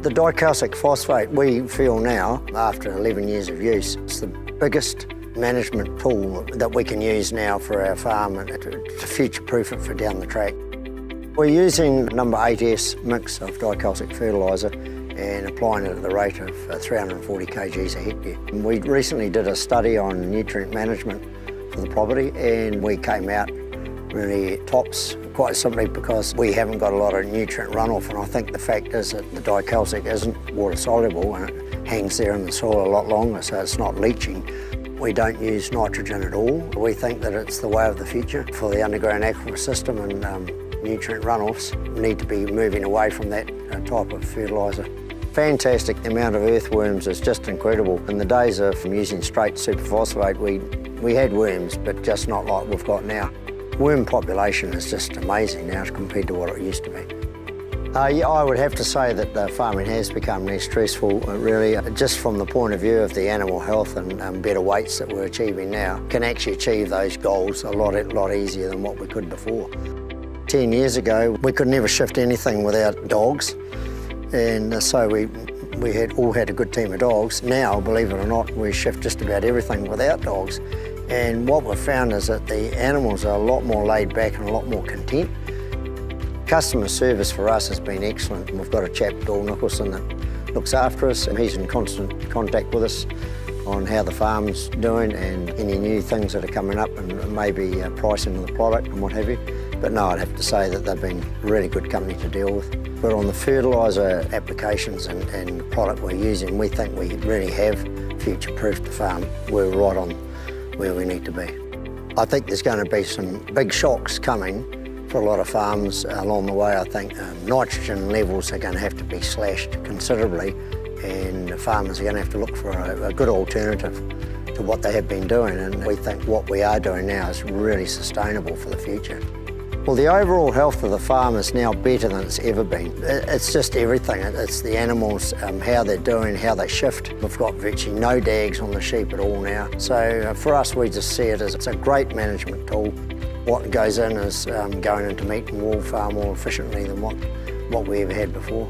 The dicalcic phosphate, we feel now, after 11 years of use, it's the biggest management tool that we can use now for our farm and to future-proof it for down the track. We're using number 8S mix of dicalcic fertiliser and applying it at the rate of 340 kgs a hectare. We recently did a study on nutrient management for the property and we came out really tops, quite simply because we haven't got a lot of nutrient runoff, and I think the fact is that the dicalcic isn't water soluble and it hangs there in the soil a lot longer, so it's not leaching. We don't use nitrogen at all. We think that it's the way of the future for the underground aquifer system, and nutrient runoffs need to be moving away from that type of fertiliser. Fantastic, the amount of earthworms is just incredible. In the days of using straight superphosphate, we had worms, but just not like we've got now. Worm population is just amazing now compared to what it used to be. Yeah, I would have to say that the farming has become less stressful, really, just from the point of view of the animal health and better weights that we're achieving now. Can actually achieve those goals a lot easier than what we could before. 10 years ago, we could never shift anything without dogs, and so we all had a good team of dogs. Now, believe it or not, we shift just about everything without dogs. And what we've found is that the animals are a lot more laid back and a lot more content. Customer service for us has been excellent. We've got a chap, Bill Nicholson, that looks after us, and he's in constant contact with us on how the farm's doing and any new things that are coming up and maybe pricing of the product and what have you. But no, I'd have to say that they've been a really good company to deal with. But on the fertiliser applications and the product we're using, we think we really have future-proofed the farm. We're right on where we need to be. I think there's going to be some big shocks coming for a lot of farms along the way. I think nitrogen levels are going to have to be slashed considerably, and the farmers are going to have to look for a good alternative to what they have been doing, and we think what we are doing now is really sustainable for the future. Well, the overall health of the farm is now better than it's ever been. It's just everything. It's the animals, how they're doing, how they shift. We've got virtually no dags on the sheep at all now. So for us, we just see it as it's a great management tool. What goes in is going into meat and wool far more efficiently than what we ever had before.